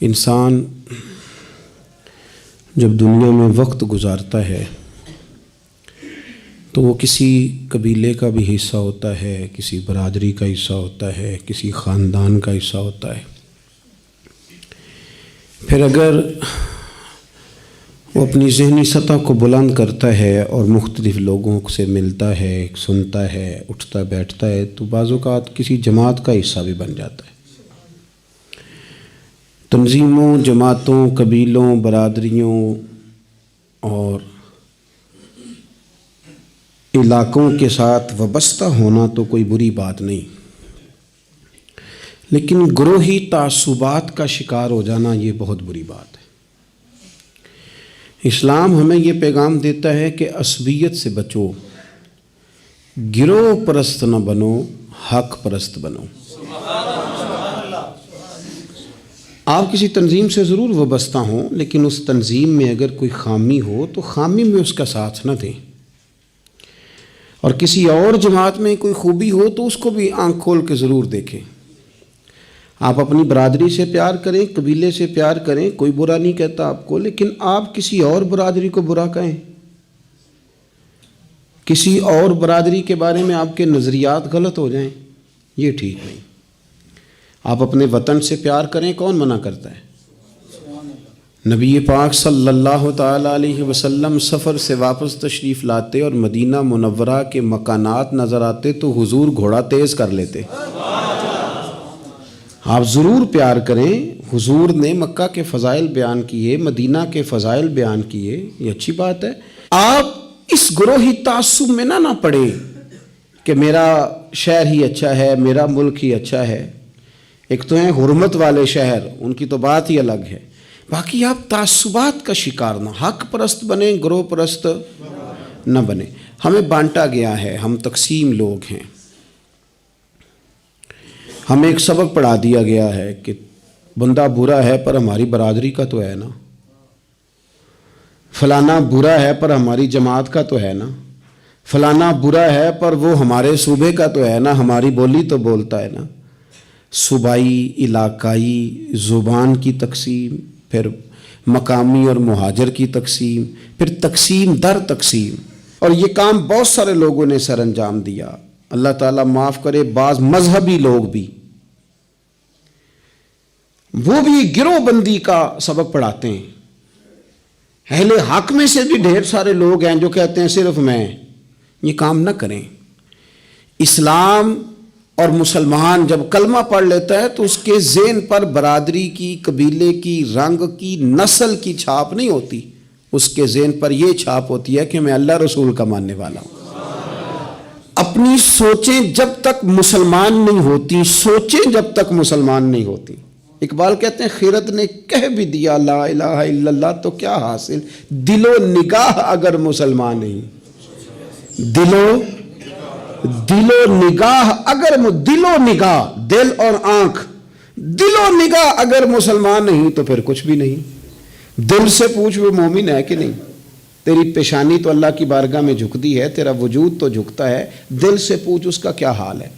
انسان جب دنیا میں وقت گزارتا ہے تو وہ کسی قبیلے کا بھی حصہ ہوتا ہے، کسی برادری کا حصہ ہوتا ہے، کسی خاندان کا حصہ ہوتا ہے۔ پھر اگر وہ اپنی ذہنی سطح کو بلند کرتا ہے اور مختلف لوگوں سے ملتا ہے، سنتا ہے، اٹھتا بیٹھتا ہے، تو بعض اوقات کسی جماعت کا حصہ بھی بن جاتا ہے۔ تنظیموں، جماعتوں، قبیلوں، برادریوں اور علاقوں کے ساتھ وابستہ ہونا تو کوئی بری بات نہیں، لیکن گروہی تعصبات کا شکار ہو جانا یہ بہت بری بات ہے۔ اسلام ہمیں یہ پیغام دیتا ہے کہ عصبیت سے بچو، گروہ پرست نہ بنو، حق پرست بنو۔ آپ کسی تنظیم سے ضرور وابستہ ہوں، لیکن اس تنظیم میں اگر کوئی خامی ہو تو خامی میں اس کا ساتھ نہ دیں، اور کسی اور جماعت میں کوئی خوبی ہو تو اس کو بھی آنکھ کھول کے ضرور دیکھیں۔ آپ اپنی برادری سے پیار کریں، قبیلے سے پیار کریں، کوئی برا نہیں کہتا آپ کو، لیکن آپ کسی اور برادری کو برا کہیں، کسی اور برادری کے بارے میں آپ کے نظریات غلط ہو جائیں، یہ ٹھیک نہیں۔ آپ اپنے وطن سے پیار کریں، کون منع کرتا ہے؟ نبی پاک صلی اللہ تعالیٰ علیہ وسلم سفر سے واپس تشریف لاتے اور مدینہ منورہ کے مکانات نظر آتے تو حضور گھوڑا تیز کر لیتے۔ آپ ضرور پیار کریں۔ حضور نے مکہ کے فضائل بیان کیے، مدینہ کے فضائل بیان کیے، یہ اچھی بات ہے۔ آپ اس گروہی تعصب میں نہ پڑیں کہ میرا شہر ہی اچھا ہے، میرا ملک ہی اچھا ہے۔ ایک تو ہیں حرمت والے شہر، ان کی تو بات ہی الگ ہے، باقی آپ تعصبات کا شکار نہ، حق پرست بنیں، گروہ پرست نہ بنیں۔ ہمیں بانٹا گیا ہے، ہم تقسیم لوگ ہیں۔ ہمیں ایک سبق پڑھا دیا گیا ہے کہ بندہ برا ہے پر ہماری برادری کا تو ہے نا، فلانا برا ہے پر ہماری جماعت کا تو ہے نا، فلانا برا ہے پر وہ ہمارے صوبے کا تو ہے نا، ہماری بولی تو بولتا ہے نا۔ صوبائی، علاقائی، زبان کی تقسیم، پھر مقامی اور مہاجر کی تقسیم، پھر تقسیم در تقسیم، اور یہ کام بہت سارے لوگوں نے سر انجام دیا۔ اللہ تعالیٰ معاف کرے، بعض مذہبی لوگ بھی وہ بھی گروہ بندی کا سبق پڑھاتے ہیں۔ اہل حق میں سے بھی ڈھیر سارے لوگ ہیں جو کہتے ہیں صرف میں۔ یہ کام نہ کریں۔ اسلام اور مسلمان جب کلمہ پڑھ لیتا ہے تو اس کے ذہن پر برادری کی، قبیلے کی، رنگ کی، نسل کی چھاپ نہیں ہوتی، اس کے ذہن پر یہ چھاپ ہوتی ہے کہ میں اللہ رسول کا ماننے والا ہوں۔ اپنی سوچیں جب تک مسلمان نہیں ہوتی، سوچیں جب تک مسلمان نہیں ہوتی۔ اقبال کہتے ہیں خیرت نے کہہ بھی دیا لا الہ الا اللہ تو کیا حاصل، دل و نگاہ اگر مسلمان نہیں، دل و نگاہ اگر دل و نگاہ، دل اور آنکھ، دل و نگاہ اگر مسلمان نہیں تو پھر کچھ بھی نہیں۔ دل سے پوچھ وہ مومن ہے کہ نہیں، تیری پیشانی تو اللہ کی بارگاہ میں جھکتی ہے، تیرا وجود تو جھکتا ہے، دل سے پوچھ اس کا کیا حال ہے۔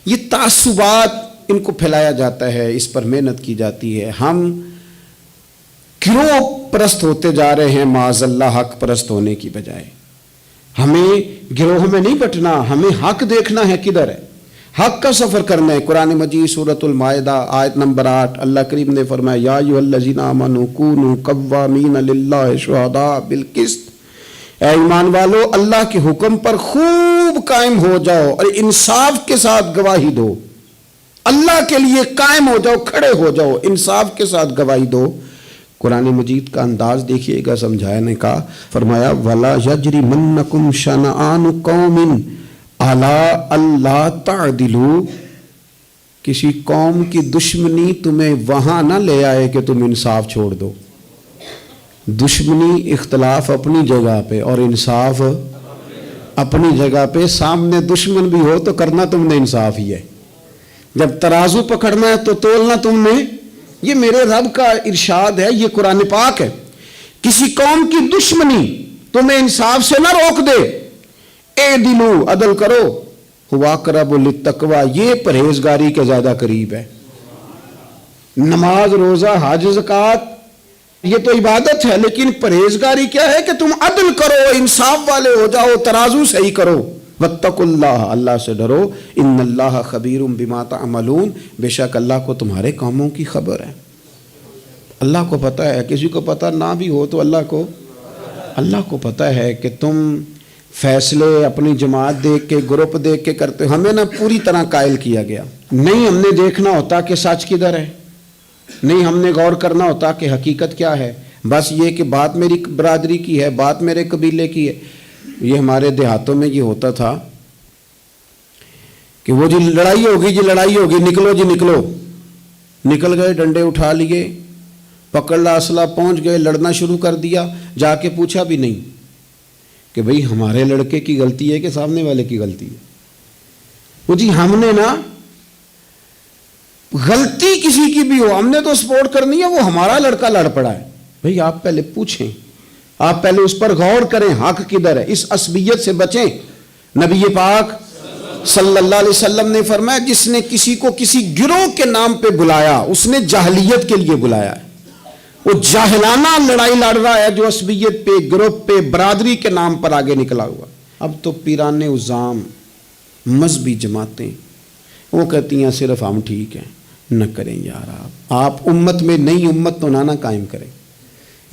یہ تعصبات ان کو پھیلایا جاتا ہے، اس پر محنت کی جاتی ہے۔ ہم گروہ پرست ہوتے جا رہے ہیں معاذ اللہ، حق پرست ہونے کی بجائے۔ ہمیں گروہ میں نہیں بٹنا، ہمیں حق دیکھنا ہے کدھر ہے، حق کا سفر کرنا ہے۔ قرآن مجید سورۃ المائدہ آیت نمبر 8 اللہ کریم نے فرمایا یا ایھا الذین آمنوا کونوا قوامین للہ شہداء بالقسط، اے ایمان والو اللہ کے حکم پر خوب قائم ہو جاؤ اور انصاف کے ساتھ گواہی دو۔ اللہ کے لیے قائم ہو جاؤ، کھڑے ہو جاؤ، انصاف کے ساتھ گواہی دو۔ قرآن مجید کا انداز دیکھیے گا، سمجھانے کا فرمایا وَلَا يَجْرِمَنَّكُمْ شَنَآنُ قَوْمٍ عَلَىٰ أَلَّا تَعْدِلُوا، کسی قوم کی دشمنی تمہیں وہاں نہ لے آئے کہ تم انصاف چھوڑ دو۔ دشمنی اختلاف اپنی جگہ پہ اور انصاف اپنی جگہ پہ۔ سامنے دشمن بھی ہو تو کرنا تم نے انصاف ہی ہے، جب ترازو پکڑنا ہے تو تولنا تم نے۔ یہ میرے رب کا ارشاد ہے، یہ قرآن پاک ہے۔ کسی قوم کی دشمنی تمہیں انصاف سے نہ روک دے، اعدلوا، عدل کرو، ہوا اقرب للتقوی، یہ پرہیزگاری کے زیادہ قریب ہے۔ نماز روزہ حج زکوٰۃ یہ تو عبادت ہے، لیکن پرہیزگاری کیا ہے کہ تم عدل کرو، انصاف والے ہو جاؤ، ترازو صحیح کرو۔ واتقوا اللہ، اللہ سے ڈرو، ان اللہ خبیر بما تعملون، بے شک اللہ کو تمہارے کاموں کی خبر ہے۔ اللہ کو پتہ ہے، کسی کو پتہ نہ بھی ہو تو اللہ کو پتہ ہے کہ تم فیصلے اپنی جماعت دیکھ کے، گروپ دیکھ کے کرتے ہو۔ ہمیں نہ پوری طرح قائل کیا گیا، نہیں ہم نے دیکھنا ہوتا کہ سچ کدھر ہے، نہیں ہم نے غور کرنا ہوتا کہ حقیقت کیا ہے، بس یہ کہ بات میری برادری کی ہے، بات میرے قبیلے کی ہے۔ یہ ہمارے دیہاتوں میں یہ ہوتا تھا کہ وہ جی لڑائی ہوگی، نکلو جی نکلو، نکل گئے، ڈنڈے اٹھا لیے، پکڑ لا اسلحہ، پہنچ گئے، لڑنا شروع کر دیا، جا کے پوچھا بھی نہیں کہ بھئی ہمارے لڑکے کی غلطی ہے کہ سامنے والے کی غلطی ہے۔ وہ جی ہم نے نا غلطی کسی کی بھی ہو، ہم نے تو سپورٹ کرنی ہے، وہ ہمارا لڑکا لڑ پڑا ہے۔ بھئی آپ پہلے پوچھیں، آپ پہلے اس پر غور کریں حق کدھر ہے، اس عصبیت سے بچیں۔ نبی پاک صلی اللہ علیہ وسلم نے فرمایا جس نے کسی کو کسی گروہ کے نام پہ بلایا اس نے جاہلیت کے لیے بلایا ہے، وہ جاہلانہ لڑائی لڑ رہا ہے جو عصبیت پہ، گروپ پہ، برادری کے نام پر آگے نکلا ہوا۔ اب تو پیران عظام، مذہبی جماعتیں وہ کہتی ہیں صرف ہم ٹھیک ہیں، نہ کریں یار، آپ امت میں نئی امت تو نہ قائم کریں،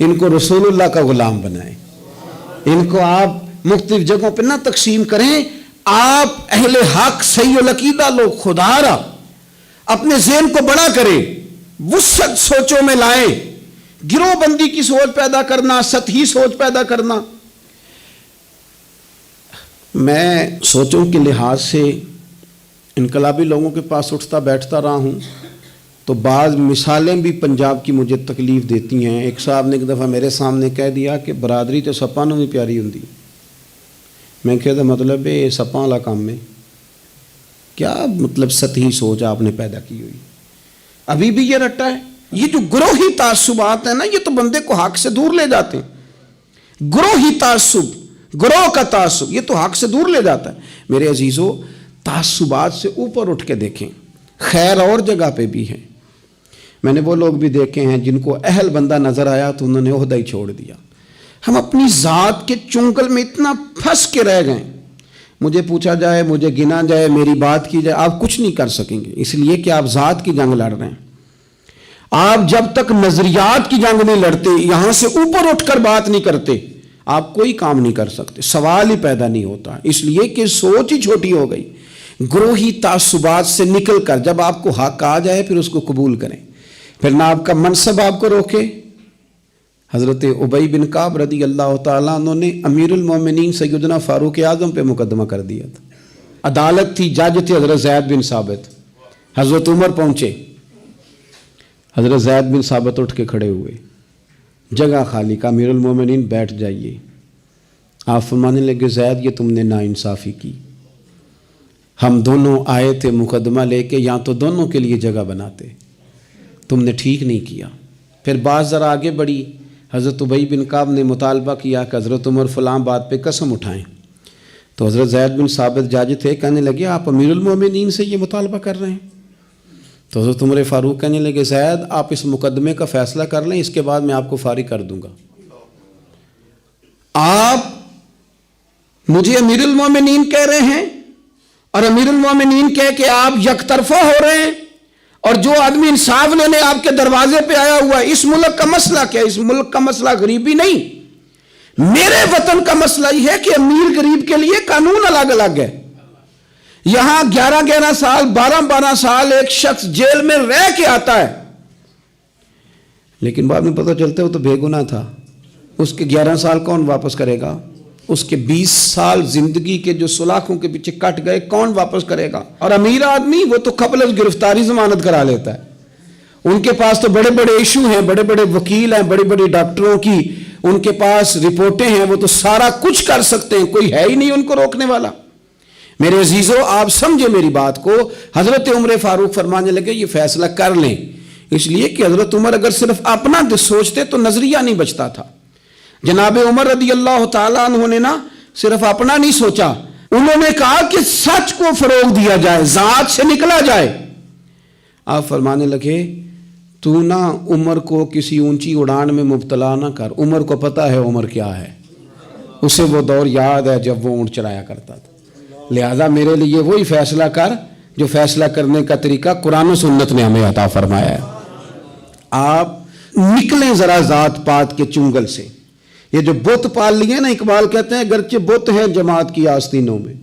ان کو رسول اللہ کا غلام بنائیں، ان کو آپ مختلف جگہوں پہ نہ تقسیم کریں، آپ اہل حق صحیح العقیدہ لوگ، خدا را اپنے ذہن کو بڑا کریں، وسعت سوچوں میں لائیں، گروہ بندی کی سوچ پیدا کرنا، سطحی سوچ پیدا کرنا۔ میں سوچوں کے لحاظ سے انقلابی لوگوں کے پاس اٹھتا بیٹھتا رہا ہوں تو بعض مثالیں بھی پنجاب کی مجھے تکلیف دیتی ہیں۔ ایک صاحب نے ایک دفعہ میرے سامنے کہہ دیا کہ برادری تو سپاں نوں بھی پیاری ہوندی۔ میں کہتا مطلب ہے سپاں والا کام میں کیا مطلب سطحی سوچ آپ نے پیدا کی ہوئی، ابھی بھی یہ رٹا ہے۔ یہ جو گروہی تعصبات ہیں نا، یہ تو بندے کو حق سے دور لے جاتے ہیں۔ گروہی تعصب، گروہ کا تعصب، یہ تو حق سے دور لے جاتا ہے۔ میرے عزیزو، تعصبات سے اوپر اٹھ کے دیکھیں، خیر اور جگہ پہ بھی ہے۔ میں نے وہ لوگ بھی دیکھے ہیں جن کو اہل بندہ نظر آیا تو انہوں نے عہدہ ہی چھوڑ دیا۔ ہم اپنی ذات کے چنگل میں اتنا پھنس کے رہ گئے، مجھے پوچھا جائے، مجھے گنا جائے، میری بات کی جائے، آپ کچھ نہیں کر سکیں گے، اس لیے کہ آپ ذات کی جنگ لڑ رہے ہیں۔ آپ جب تک نظریات کی جنگ نہیں لڑتے، یہاں سے اوپر اٹھ کر بات نہیں کرتے، آپ کوئی کام نہیں کر سکتے، سوال ہی پیدا نہیں ہوتا، اس لیے کہ سوچ ہی چھوٹی ہو گئی۔ گروہی تعصبات سے نکل کر جب آپ کو حق آ جائے پھر اس کو قبول کریں، پھر نہ آپ کا منصب آپ کو روکے۔ حضرت ابی بن کعب رضی اللہ تعالیٰ عنہ نے امیر المومنین سیدنا فاروق اعظم پہ مقدمہ کر دیا تھا، عدالت تھی، جج تھے حضرت زید بن ثابت۔ حضرت عمر پہنچے، حضرت زید بن ثابت اٹھ کے کھڑے ہوئے، جگہ خالی کا، امیر المومنین بیٹھ جائیے۔ آپ فرمانے لگے زید یہ تم نے ناانصافی کی، ہم دونوں آئے تھے مقدمہ لے کے، یہاں تو دونوں کے لیے جگہ بناتے، تم نے ٹھیک نہیں کیا۔ پھر بات ذرا آگے بڑھی، حضرت ابی بن کعب نے مطالبہ کیا کہ حضرت عمر فلاں بات پہ قسم اٹھائیں، تو حضرت زید بن ثابت جج تھے، کہنے لگے آپ امیر المومنین سے یہ مطالبہ کر رہے ہیں؟ تو حضرت عمر فاروق کہنے لگے زید آپ اس مقدمے کا فیصلہ کر لیں، اس کے بعد میں آپ کو فارغ کر دوں گا۔ آپ مجھے امیر المومنین کہہ رہے ہیں اور امیر المومنین کہہ کے آپ یک طرفہ ہو رہے ہیں، اور جو آدمی انصاف لینے آپ کے دروازے پہ آیا ہوا ہے، اس ملک کا مسئلہ کیا ہے؟ اس ملک کا مسئلہ غریبی نہیں، میرے وطن کا مسئلہ یہ ہے کہ امیر غریب کے لیے قانون الگ الگ ہے۔ یہاں 11 سال 12 سال ایک شخص جیل میں رہ کے آتا ہے، لیکن بعد میں پتہ چلتا ہے وہ تو بے گناہ تھا، اس کے 11 سال کون واپس کرے گا؟ اس کے 20 سال زندگی کے جو سلاخوں کے پیچھے کٹ گئے کون واپس کرے گا؟ اور امیر آدمی وہ تو قبل از گرفتاری ضمانت کرا لیتا ہے، ان کے پاس تو بڑے بڑے ایشو ہیں، بڑے بڑے وکیل ہیں، بڑے بڑے ڈاکٹروں کی ان کے پاس رپورٹیں ہیں، وہ تو سارا کچھ کر سکتے ہیں، کوئی ہے ہی نہیں ان کو روکنے والا۔ میرے عزیزو آپ سمجھے میری بات کو، حضرت عمر فاروق فرمانے لگے یہ فیصلہ کر لیں، اس لیے کہ حضرت عمر اگر صرف اپنا سوچتے تو نظریہ نہیں بچتا تھا۔ جناب عمر رضی اللہ تعالیٰ عنہ نے نا صرف اپنا نہیں سوچا، انہوں نے کہا کہ سچ کو فروغ دیا جائے، ذات سے نکلا جائے۔ آپ فرمانے لگے تو نہ عمر کو کسی اونچی اڑان میں مبتلا نہ کر. عمر کو پتہ ہے عمر کیا ہے، اسے وہ دور یاد ہے جب وہ اونٹ چلایا کرتا تھا. لہذا میرے لیے وہی فیصلہ کر جو فیصلہ کرنے کا طریقہ قرآن و سنت نے ہمیں عطا فرمایا ہے. آپ نکلیں ذرا ذات پات کے چنگل سے. یہ جو بت پال لیے نا، اقبال کہتے ہیں اگرچہ بت ہے جماعت کی آستینوں میں،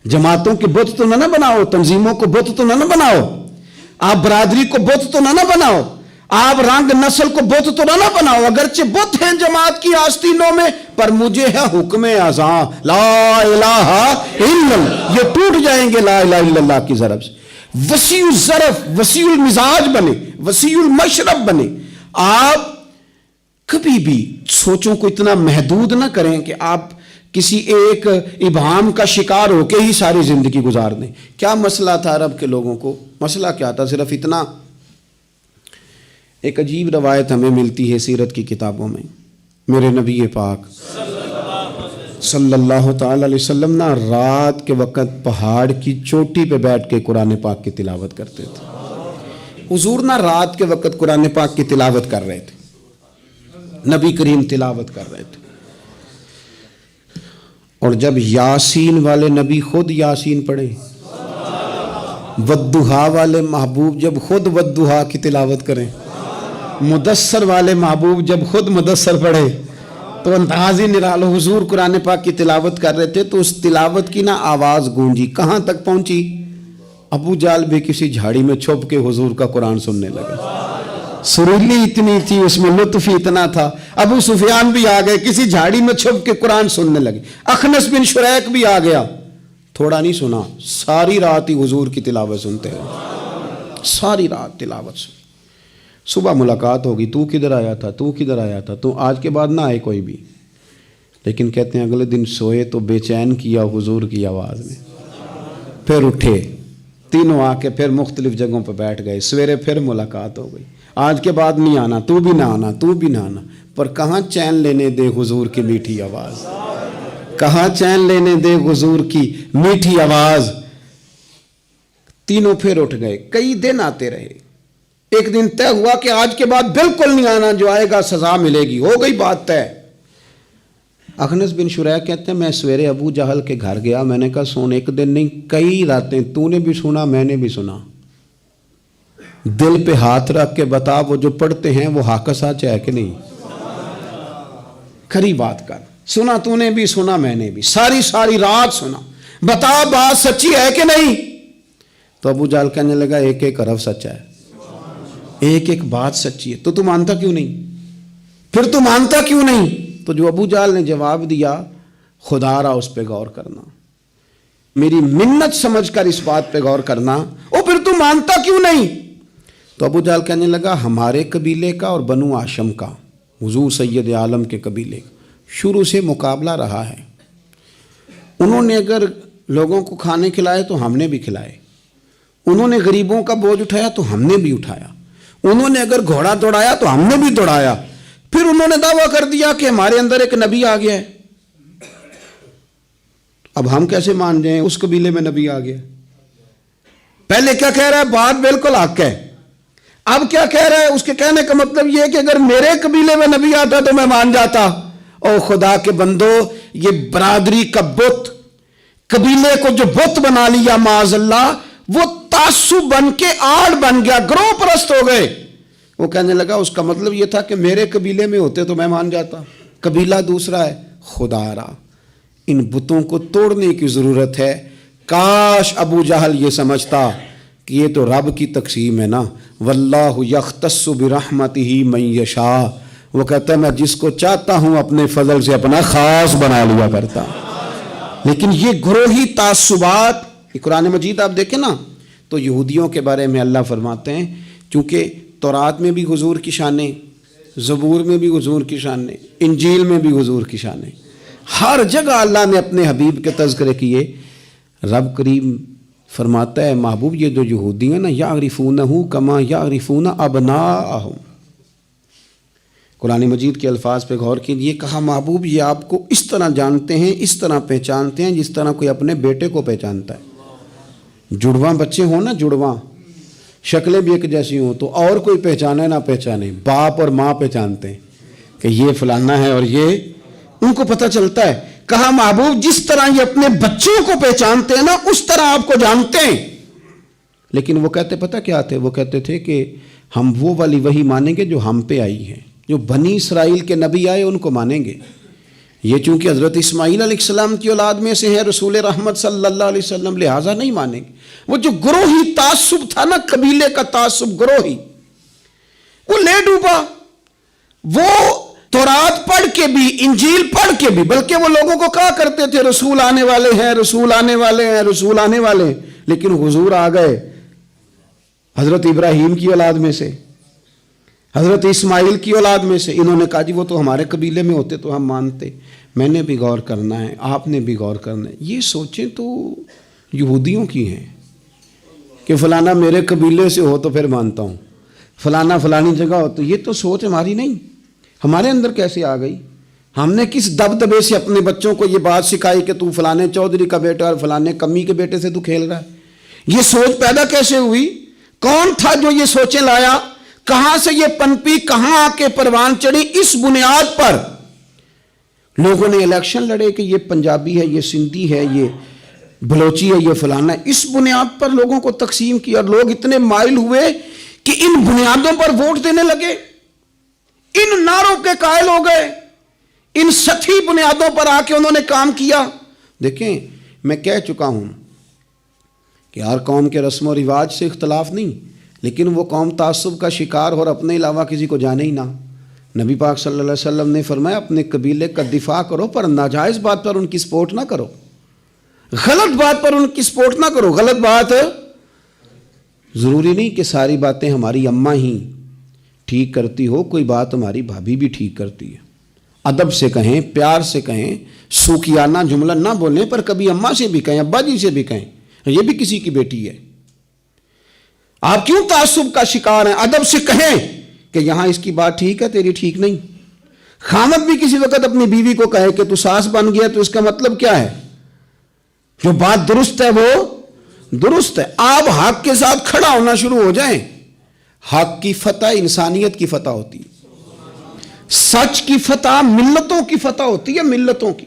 جماعتوں کے بت تو نہ بناؤ، تنظیموں کو بت تو نہ بناؤ، آپ برادری کو بت تو نہ بناؤ، آپ رنگ نسل کو بت تو نہ بناؤ. اگرچہ بت ہیں جماعت کی آستینوں میں، پر مجھے ہے حکم اذاں لا الہ الا اللہ. یہ ٹوٹ جائیں گے لا الہ الا اللہ کی ضرب سے. وسیع الظرف، وسیع المزاج بنے، وسیع المشرب بنے. آپ کبھی بھی سوچوں کو اتنا محدود نہ کریں کہ آپ کسی ایک ابہام کا شکار ہو کے ہی ساری زندگی گزار دیں. کیا مسئلہ تھا عرب کے لوگوں کو؟ مسئلہ کیا تھا؟ صرف اتنا. ایک عجیب روایت ہمیں ملتی ہے سیرت کی کتابوں میں. میرے نبی پاک صلی اللہ تعالی علیہ وسلم نا رات کے وقت پہاڑ کی چوٹی پہ بیٹھ کے قرآن پاک کی تلاوت کرتے تھے. حضور نا رات کے وقت قرآن پاک کی تلاوت کر رہے تھے، نبی کریم تلاوت کر رہے تھے. اور جب یاسین والے نبی خود یاسین پڑھے، والضحیٰ والے محبوب جب خود والضحیٰ کی تلاوت کریں، مدثر والے محبوب جب خود مدثر پڑھے، تو انداز ہی نرالو. حضور قرآن پاک کی تلاوت کر رہے تھے تو اس تلاوت کی نا آواز گونجی. کہاں تک پہنچی؟ ابو جہل بھی کسی جھاڑی میں چھپ کے حضور کا قرآن سننے لگے. سریلی اتنی تھی، اس میں لطف اتنا تھا. ابو سفیان بھی آ گئے، کسی جھاڑی میں چھپ کے قرآن سننے لگے. اخنس بن شریک بھی آ گیا. تھوڑا نہیں سنا، ساری رات ہی حضور کی تلاوت سنتے ہیں، ساری رات تلاوت سن. صبح ملاقات ہوگی، تو کدھر آیا تھا، تو کدھر آیا تھا، تو آج کے بعد نہ آئے کوئی بھی. لیکن کہتے ہیں اگلے دن سوئے تو بے چین کیا حضور کی آواز نے. پھر اٹھے، تینوں آ کے پھر مختلف جگہوں پہ بیٹھ گئے. سویرے پھر ملاقات ہو گئی. آج کے بعد نہیں آنا، تو بھی نہ آنا، تو بھی نہ آنا. پر کہاں چین لینے دے حضور کی میٹھی آواز، کہاں چین لینے دے حضور کی میٹھی آواز. تینوں پھر اٹھ گئے. کئی دن آتے رہے. ایک دن طے ہوا کہ آج کے بعد بالکل نہیں آنا، جو آئے گا سزا ملے گی. ہو گئی بات طے. اخنس بن شریک کہتے ہیں میں سویرے ابو جہل کے گھر گیا. میں نے کہا سن، ایک دن نہیں کئی راتیں تو نے بھی سنا، میں نے بھی سنا. دل پہ ہاتھ رکھ کے بتا وہ جو پڑھتے ہیں وہ حق سچ ہے کہ نہیں؟ کھری بات کر. سنا تو نے بھی، سنا میں نے بھی، ساری رات سنا. بتا بات سچی ہے کہ نہیں؟ تو ابو جہل کہنے لگا ایک ایک حرف سچا ہے، ایک ایک بات سچی ہے. تو مانتا کیوں نہیں؟ پھر تو مانتا کیوں نہیں؟ تو جو ابو جہل نے جواب دیا، خدا را اس پہ غور کرنا، میری منت سمجھ کر اس بات پہ غور کرنا. او پھر تو مانتا کیوں نہیں؟ تو ابو جہل کہنے لگا ہمارے قبیلے کا اور بنو ہاشم کا، حضور سید عالم کے قبیلے کا شروع سے مقابلہ رہا ہے. انہوں نے اگر لوگوں کو کھانے کھلائے تو ہم نے بھی کھلائے، انہوں نے غریبوں کا بوجھ اٹھایا تو ہم نے بھی اٹھایا، انہوں نے اگر گھوڑا دوڑایا تو ہم نے بھی دوڑایا. پھر انہوں نے دعویٰ کر دیا کہ ہمارے اندر ایک نبی آ گیا ہے. اب ہم کیسے مان جائیں اس قبیلے میں نبی آ گیا؟ پہلے کیا کہہ رہا ہے؟ بات بالکل حق ہے. اب کیا کہہ رہا ہے؟ اس کے کہنے کا مطلب یہ ہے کہ اگر میرے قبیلے میں نبی آتا تو میں مان جاتا. او خدا کے بندو، یہ برادری کا بت، قبیلے کو جو بت بنا لیا معاذ اللہ، وہ تعصب بن کے آڑ بن گیا، گروہ پرست ہو گئے. وہ کہنے لگا اس کا مطلب یہ تھا کہ میرے قبیلے میں ہوتے تو میں مان جاتا. قبیلہ دوسرا ہے. خدا را ان بتوں کو توڑنے کی ضرورت ہے. کاش ابو جہل یہ سمجھتا کہ یہ تو رب کی تقسیم ہے نا، واللہ یختص برحمتہ من یشاء. وہ کہتا ہے میں جس کو چاہتا ہوں اپنے فضل سے اپنا خاص بنا لیا کرتا. لیکن یہ گروہی تعصبات، قرآن مجید آپ دیکھیں نا تو یہودیوں کے بارے میں اللہ فرماتے ہیں چونکہ تورات میں بھی حضور کی شانیں، زبور میں بھی حضور کی شانیں، انجیل میں بھی حضور کی شانیں، ہر جگہ اللہ نے اپنے حبیب کے تذکرے کیے. رب کریم فرماتا ہے محبوب یہ جو یہودی ہیں نا، یعرفونہ کما یعرفون ابناءہم. قرآن مجید کے الفاظ پہ غور کیجیے. کہا محبوب یہ آپ کو اس طرح جانتے ہیں، اس طرح پہچانتے ہیں جس طرح کوئی اپنے بیٹے کو پہچانتا ہے. جڑواں بچے ہوں نا، جڑواں شکلیں بھی ایک جیسی ہوں تو اور کوئی پہچانے نہ پہچانے، باپ اور ماں پہچانتے ہیں کہ یہ فلانا ہے، اور یہ ان کو پتہ چلتا ہے۔ کہا محبوب جس طرح یہ اپنے بچوں کو پہچانتے ہیں نا اس طرح آپ کو جانتے ہیں۔ لیکن وہ کہتے پتہ کیا تھے؟ وہ کہتے تھے کہ ہم وہ والی وحی مانیں گے جو ہم پہ آئی ہے، جو بنی اسرائیل کے نبی آئے ان کو مانیں گے۔ یہ چونکہ حضرت اسماعیل علیہ السلام کی اولاد میں سے ہے رسول رحمت صلی اللہ علیہ وسلم، لہٰذا نہیں مانیں گے۔ وہ جو گروہی تعصب تھا نا، قبیلے کا تعصب گروہی، وہ لے ڈوبا۔ وہ تورات پڑھ کے بھی، انجیل پڑھ کے بھی، بلکہ وہ لوگوں کو کہا کرتے تھے رسول آنے والے ہیں، رسول آنے والے ہیں، رسول آنے والے ہیں، لیکن حضور آ گئے حضرت ابراہیم کی اولاد میں سے، حضرت اسماعیل کی اولاد میں سے۔ انہوں نے کہا جی وہ تو ہمارے قبیلے میں ہوتے تو ہم مانتے۔ میں نے بھی غور کرنا ہے، آپ نے بھی غور کرنا ہے۔ یہ سوچیں تو یہودیوں کی ہیں کہ فلانا میرے قبیلے سے ہو تو پھر مانتا ہوں، فلانا فلانی جگہ ہو تو۔ یہ تو سوچ ہماری نہیں، ہمارے اندر کیسے آ گئی؟ ہم نے کس دبدبے سے اپنے بچوں کو یہ بات سکھائی کہ تو فلانے چودھری کا بیٹا اور فلانے کمی کے بیٹے سے تو کھیل رہا ہے؟ یہ سوچ پیدا کیسے ہوئی؟ کون تھا جو یہ سوچیں لایا؟ کہاں سے یہ پنپی، کہاں آ کے پروان چڑھی؟ اس بنیاد پر لوگوں نے الیکشن لڑے کہ یہ پنجابی ہے، یہ سندھی ہے، یہ بلوچی ہے، یہ فلانا ہے۔ اس بنیاد پر لوگوں کو تقسیم کیا، اور لوگ اتنے مائل ہوئے کہ ان بنیادوں پر ووٹ دینے لگے، ان نعروں کے قائل ہو گئے، ان سطحی بنیادوں پر آ کے انہوں نے کام کیا۔ دیکھیں میں کہہ چکا ہوں کہ ہر قوم کے رسم و رواج سے اختلاف نہیں، لیکن وہ قوم تعصب کا شکار اور اپنے علاوہ کسی کو جانے ہی نہ۔ نبی پاک صلی اللہ علیہ وسلم نے فرمایا اپنے قبیلے کا دفاع کرو، پر ناجائز بات پر ان کی سپورٹ نہ کرو، غلط بات پر ان کی سپورٹ نہ کرو۔ غلط بات ضروری نہیں کہ ساری باتیں ہماری اماں ہی ٹھیک کرتی ہو، کوئی بات ہماری بھابھی بھی ٹھیک کرتی ہے۔ ادب سے کہیں، پیار سے کہیں، سوکیانہ جملہ نہ بولیں، پر کبھی اماں سے بھی کہیں، ابا جی سے بھی کہیں، یہ بھی کسی کی بیٹی ہے۔ آپ کیوں تعصب کا شکار ہیں؟ ادب سے کہیں کہ یہاں اس کی بات ٹھیک ہے، تیری ٹھیک نہیں۔ خامد بھی کسی وقت اپنی بیوی کو کہے کہ تو ساس بن گیا، تو اس کا مطلب کیا ہے؟ جو بات درست ہے وہ درست ہے۔ آپ حق کے ساتھ کھڑا ہونا شروع ہو جائیں۔ حق کی فتح انسانیت کی فتح ہوتی ہے، سچ کی فتح ملتوں کی فتح ہوتی ہے، ملتوں کی۔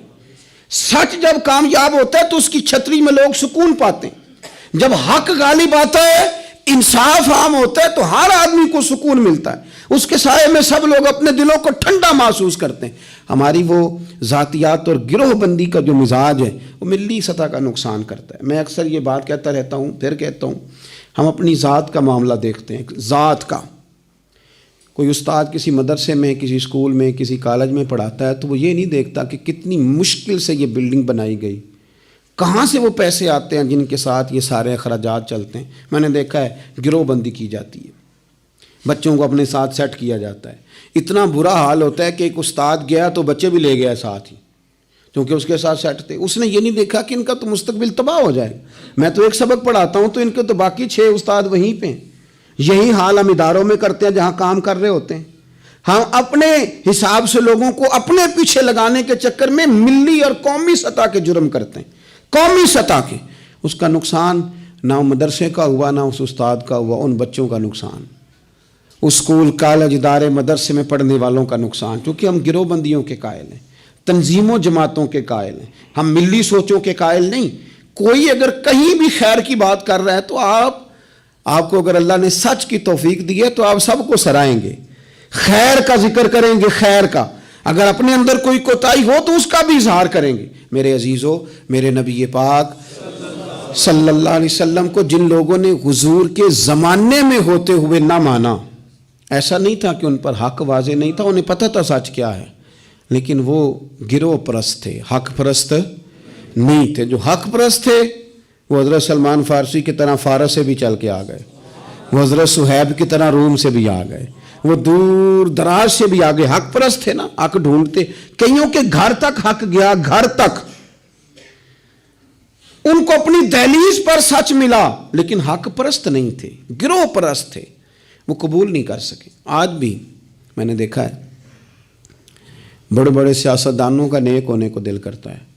سچ جب کامیاب ہوتا ہے تو اس کی چھتری میں لوگ سکون پاتے ہیں۔ جب حق غالب آتا ہے، انصاف عام ہوتا ہے، تو ہر آدمی کو سکون ملتا ہے، اس کے سائے میں سب لوگ اپنے دلوں کو ٹھنڈا محسوس کرتے ہیں۔ ہماری وہ ذاتیات اور گروہ بندی کا جو مزاج ہے وہ ملی سطح کا نقصان کرتا ہے۔ میں اکثر یہ بات کہتا رہتا ہوں، پھر کہتا ہوں، ہم اپنی ذات کا معاملہ دیکھتے ہیں، ذات کا۔ کوئی استاد کسی مدرسے میں، کسی اسکول میں، کسی کالج میں پڑھاتا ہے تو وہ یہ نہیں دیکھتا کہ کتنی مشکل سے یہ بلڈنگ بنائی گئی، کہاں سے وہ پیسے آتے ہیں جن کے ساتھ یہ سارے اخراجات چلتے ہیں۔ میں نے دیکھا ہے گروہ بندی کی جاتی ہے، بچوں کو اپنے ساتھ سیٹ کیا جاتا ہے۔ اتنا برا حال ہوتا ہے کہ ایک استاد گیا تو بچے بھی لے گیا ساتھ ہی، کیونکہ اس کے ساتھ سیٹ تھے۔ اس نے یہ نہیں دیکھا کہ ان کا تو مستقبل تباہ ہو جائے۔ میں تو ایک سبق پڑھاتا ہوں تو ان کے تو باقی 6 استاد وہیں پہ ہیں۔ یہی حال ہم اداروں میں کرتے ہیں جہاں کام کر رہے ہوتے ہیں۔ ہم اپنے حساب سے لوگوں کو اپنے پیچھے لگانے کے چکر میں ملی اور قومی سطح کے جرم کرتے ہیں، قومی سطح کے۔ اس کا نقصان نہ مدرسے کا ہوا، نہ اس استاد کا ہوا، ان بچوں کا نقصان، اس اسکول کالج ادارے مدرسے میں پڑھنے والوں کا نقصان، کیونکہ ہم گروہ بندیوں کے قائل ہیں، تنظیموں جماعتوں کے قائل ہیں، ہم ملی سوچوں کے قائل نہیں۔ کوئی اگر کہیں بھی خیر کی بات کر رہا ہے تو آپ کو اگر اللہ نے سچ کی توفیق دی ہے تو آپ سب کو سرائیں گے، خیر کا ذکر کریں گے، خیر کا۔ اگر اپنے اندر کوئی کوتاہی ہو تو اس کا بھی اظہار کریں گے۔ میرے عزیزو، میرے نبی پاک صلی اللہ علیہ وسلم کو جن لوگوں نے حضور کے زمانے میں ہوتے ہوئے نہ مانا، ایسا نہیں تھا کہ ان پر حق واضح نہیں تھا، انہیں پتہ تھا سچ کیا ہے، لیکن وہ گروہ پرست تھے، حق پرست نہیں تھے۔ جو حق پرست تھے وہ حضرت سلمان فارسی کی طرح فارس سے بھی چل کے آ گئے، وہ حضرت صہیب کی طرح روم سے بھی آ گئے، وہ دور دراز سے بھی آگے۔ حق پرست تھے نا، حق ڈھونڈتے، کئیوں کے گھر تک حق گیا، گھر تک ان کو اپنی دہلیز پر سچ ملا، لیکن حق پرست نہیں تھے، گروہ پرست تھے، وہ قبول نہیں کر سکے۔ آج بھی میں نے دیکھا ہے بڑے بڑے سیاستدانوں کا نیک ہونے کو دل کرتا ہے،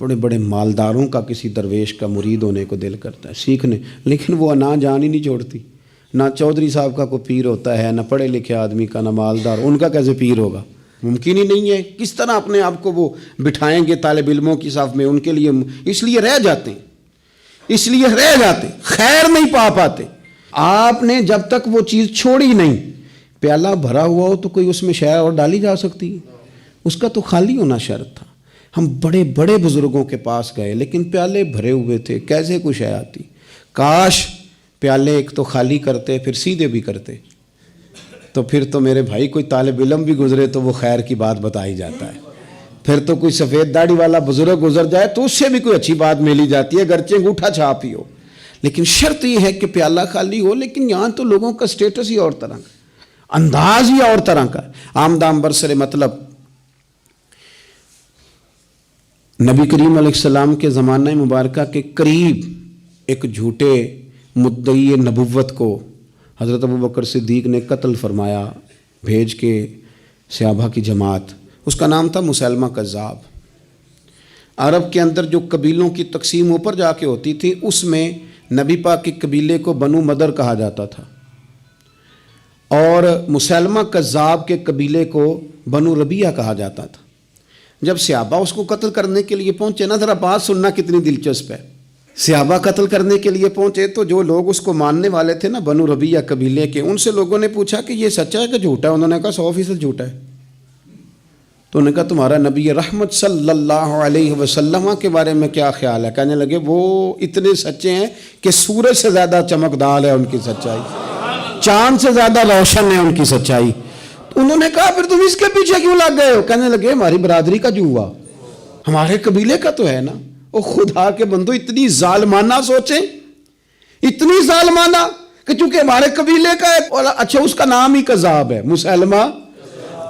بڑے بڑے مالداروں کا کسی درویش کا مرید ہونے کو دل کرتا ہے، سیکھنے، لیکن وہ انا جان ہی نہیں چھوڑتی۔ نہ چودھری صاحب کا کوئی پیر ہوتا ہے، نہ پڑھے لکھے آدمی کا، نہ مالدار، ان کا کیسے پیر ہوگا؟ ممکن ہی نہیں ہے۔ کس طرح اپنے آپ کو وہ بٹھائیں گے طالب علموں کی صف میں؟ ان کے لیے اس لیے رہ جاتے ہیں، خیر نہیں پا پاتے۔ آپ نے جب تک وہ چیز چھوڑی نہیں، پیالہ بھرا ہوا ہو تو کوئی اس میں شے اور ڈالی جا سکتی ہے؟ اس کا تو خالی ہونا شرط تھا۔ ہم بڑے بڑے بزرگوں کے پاس گئے لیکن پیالے بھرے ہوئے تھے، کیسے کوئی شے آتی؟ کاش پیالے ایک تو خالی کرتے پھر سیدھے بھی کرتے، تو پھر تو میرے بھائی کوئی طالب علم بھی گزرے تو وہ خیر کی بات بتائی جاتا ہے، پھر تو کوئی سفید داڑھی والا بزرگ گزر جائے تو اس سے بھی کوئی اچھی بات ملی جاتی ہے، گرچہ انگوٹھا چھاپ ہی ہو۔ لیکن شرط یہ ہے کہ پیالہ خالی ہو۔ لیکن یہاں تو لوگوں کا سٹیٹس ہی اور طرح کا، انداز ہی اور طرح کا۔ آمدام برسر مطلب نبی کریم علیہ السلام کے زمانہ مبارکہ کے قریب ایک جھوٹے مدعی نبوت کو حضرت ابوبکر صدیق نے قتل فرمایا، بھیج کے صحابہ کی جماعت۔ اس کا نام تھا مسیلمہ کذاب۔ عرب کے اندر جو قبیلوں کی تقسیم اوپر جا کے ہوتی تھی، اس میں نبی پاک کے قبیلے کو بنو مدر کہا جاتا تھا، اور مسیلمہ کذاب کے قبیلے کو بنو ربیہ کہا جاتا تھا۔ جب صحابہ اس کو قتل کرنے کے لیے پہنچے نا، ذرا بات سننا کتنی دلچسپ ہے۔ صحابہ قتل کرنے کے لیے پہنچے تو جو لوگ اس کو ماننے والے تھے نا، بنو ربیہ قبیلے کے، ان سے لوگوں نے پوچھا کہ یہ سچا ہے کہ جھوٹا ہے؟ انہوں نے کہا 100% جھوٹا ہے۔ تو انہوں نے کہا تمہارا نبی رحمت صلی اللہ علیہ وسلم کے بارے میں کیا خیال ہے؟ کہنے لگے وہ اتنے سچے ہیں کہ سورج سے زیادہ چمکدار ہے ان کی سچائی، چاند سے زیادہ روشن ہے ان کی سچائی۔ انہوں نے کہا پھر تم اس کے پیچھے کیوں لگ گئے ہو؟ کہنے لگے ہماری برادری کا جو ہوا، ہمارے قبیلے کا تو ہے نا۔ او خدا کے بندو، اتنی ظالمانہ سوچیں، اتنی ظالمانہ کہ چونکہ ہمارے قبیلے کا ہے، اور اچھا اس کا نام ہی کذاب ہے، مسیلمہ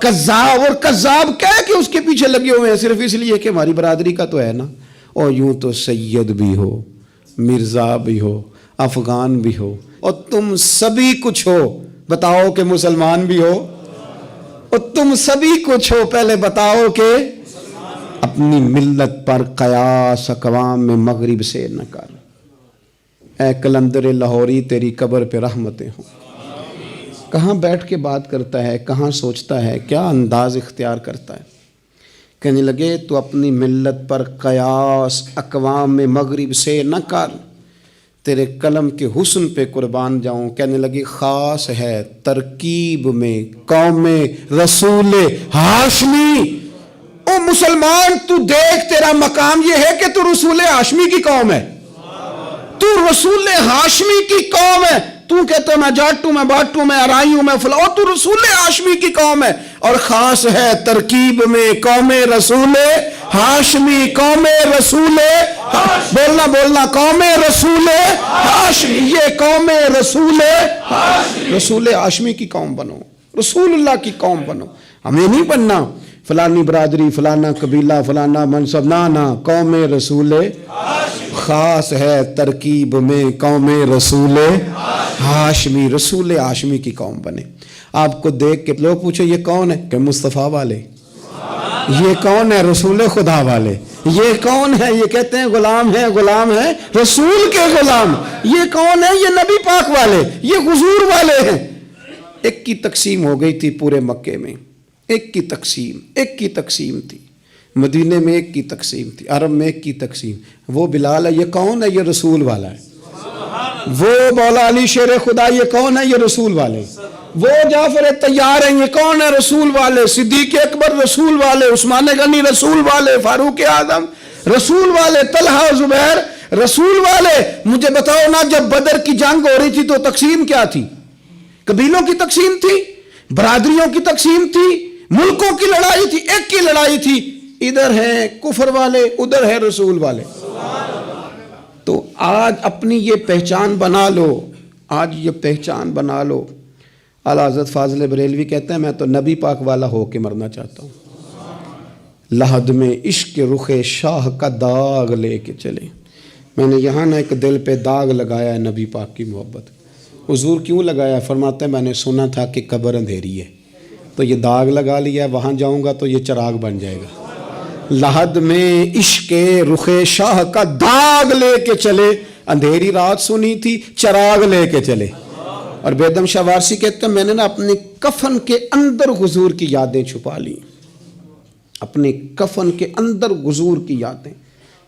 کذاب، اور کذاب کہہ کہ اس کے پیچھے لگے ہوئے ہیں صرف اس لیے کہ ہماری برادری کا تو ہے نا۔ اور یوں تو سید بھی ہو، مرزا بھی ہو، افغان بھی ہو، اور تم سبھی کچھ ہو، بتاؤ کہ مسلمان بھی ہو؟ اور تم سبھی کچھ ہو، پہلے بتاؤ کہ اپنی ملت پر قیاس اقوام میں مغرب سے نہ کر۔ اے کلندر لاہوری تیری قبر پہ رحمتیں ہوں۔ کہاں بیٹھ کے بات کرتا ہے، کہاں سوچتا ہے، کیا انداز اختیار کرتا ہے۔ کہنے لگے تو اپنی ملت پر قیاس اقوام میں مغرب سے نہ کر، تیرے قلم کے حسن پہ قربان جاؤں۔ کہنے لگے خاص ہے ترکیب میں قوم رسول ہاشمی۔ او مسلمان تو دیکھ، تیرا مقام یہ ہے کہ تو رسول ہاشمی کی قوم ہے، تو رسول ہاشمی کی قوم ہے۔ تو کہتا ہے میں جاٹ ہوں، میں باٹ ہوں، میں ارائی ہوں، میں فلاں، اور تو رسول ہاشمی کی قوم ہے۔ اور خاص ہے ترکیب میں قوم رسول ہاشمی، قوم رسول بولنا قوم رسول ہاشمی، یہ قوم رسول ہاشمی کی قوم بنو، رسول اللہ کی قوم بنو۔ ہمیں نہیں بننا فلانی برادری، فلانا قبیلہ، فلانا منصب، نہ قوم رسول خاص ہے ترکیب میں قوم رسول ہاشمی، رسول ہاشمی کی قوم بنے۔ آپ کو دیکھ کے لوگ پوچھے یہ کون ہے؟ کہ مصطفیٰ والے۔ یہ کون ہے؟ رسول خدا والے۔ یہ کون ہے؟ یہ کہتے ہیں غلام ہے رسول کے غلام۔ یہ کون ہے؟ یہ نبی پاک والے، یہ حضور والے ہیں۔ ایک کی تقسیم ہو گئی تھی پورے مکے میں، ایک کی تقسیم تھی، مدینے میں ایک کی تقسیم تھی، عرب میں ایک کی تقسیم۔ وہ بلال ہے، یہ کون ہے؟ یہ رسول والا ہے۔ وہ مولا علی شیر خدا، یہ کون ہے؟ یہ رسول والے۔ وہ جعفر طیار ہیں، یہ کون ہے؟ رسول والے۔ صدیق اکبر رسول والے، عثمان غنی رسول والے، فاروق اعظم رسول والے، طلحہ زبیر رسول والے۔ مجھے بتاؤ نا، جب بدر کی جنگ ہو رہی تھی تو تقسیم کیا تھی؟ قبیلوں کی تقسیم تھی، برادریوں کی تقسیم تھی، ملکوں کی لڑائی تھی، ایک کی لڑائی تھی۔ ادھر ہیں کفر والے، ادھر ہے رسول والے۔ تو آج اپنی یہ پہچان بنا لو، آج یہ پہچان بنا لو۔ اعلیٰ حضرت فاضل بریلوی کہتے ہیں میں تو نبی پاک والا ہو کے مرنا چاہتا ہوں، لحد میں عشق رخ شاہ کا داغ لے کے چلے۔ میں نے یہاں نہ ایک دل پہ داغ لگایا ہے نبی پاک کی محبت۔ حضور کیوں لگایا؟ فرماتے ہیں میں نے سنا تھا کہ قبر اندھیری ہے، تو یہ داغ لگا لیا، وہاں جاؤں گا تو یہ چراغ بن جائے گا۔ لحد میں عشق رخ شاہ کا داغ لے کے چلے، اندھیری رات سنی تھی، چراغ لے کے چلے۔ اور بیدم شاہ وارسی کہتے ہیں میں نے نا اپنے کفن کے اندر حضور کی یادیں چھپا لی، اپنے کفن کے اندر حضور کی یادیں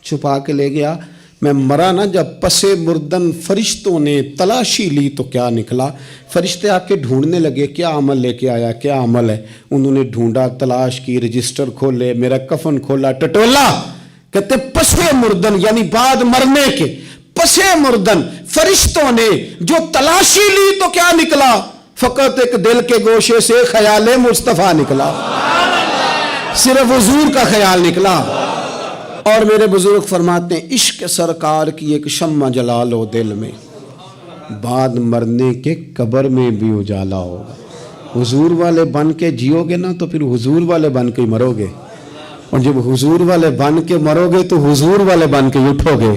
چھپا کے لے گیا. میں مرا نا جب پس مردن فرشتوں نے تلاشی لی تو کیا نکلا. فرشتے آ کے ڈھونڈنے لگے کیا عمل لے کے آیا، کیا عمل ہے. انہوں نے ڈھونڈا، تلاش کی، رجسٹر کھولے، میرا کفن کھولا، ٹٹولا. کہتے پس مردن یعنی بعد مرنے کے پس مردن فرشتوں نے جو تلاشی لی تو کیا نکلا، فقط ایک دل کے گوشے سے خیال مصطفیٰ نکلا، صرف حضور کا خیال نکلا. اور میرے بزرگ فرماتے ہیں عشق سرکار کی ایک شمع جلا لو دل میں، بعد مرنے کے قبر میں بھی اجالا ہوگا. حضور والے بن کے جیو گے نا تو پھر حضور والے بن کے مرو گے، اور جب حضور والے بن کے مرو گے تو حضور والے بن کے اٹھو گے.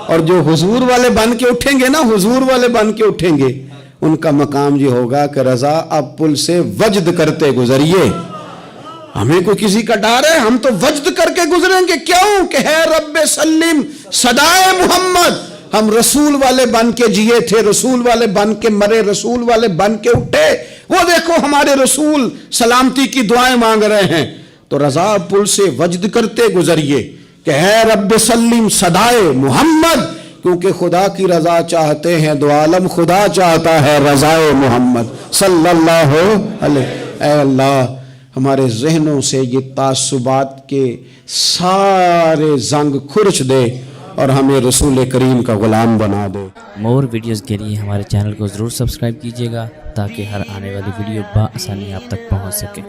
اور جو حضور والے بن کے اٹھیں گے نا، حضور والے بن کے اٹھیں گے، ان کا مقام یہ ہوگا کہ رضا اب پل سے وجد کرتے گزریے. ہمیں کوئی کسی کا ڈر ہے؟ ہم تو وجد کر کے گزریں گے. کیوں کہ ہے رب سلم صدائے محمد. ہم رسول والے بن کے جیے تھے، رسول والے بن کے مرے، رسول والے بن کے اٹھے. وہ دیکھو ہمارے رسول سلامتی کی دعائیں مانگ رہے ہیں. تو رضا پل سے وجد کرتے گزریے کہ ہے رب سلم صدائے محمد، کیونکہ خدا کی رضا چاہتے ہیں دو عالم، خدا چاہتا ہے رضائے محمد صلی اللہ علیہ. اے اللہ ہمارے ذہنوں سے یہ تعصبات کے سارے زنگ کھرچ دے اور ہمیں رسول کریم کا غلام بنا دے. مور ویڈیوز کے لیے ہمارے چینل کو ضرور سبسکرائب کیجیے گا تاکہ ہر آنے والی ویڈیو بآسانی آپ تک پہنچ سکے.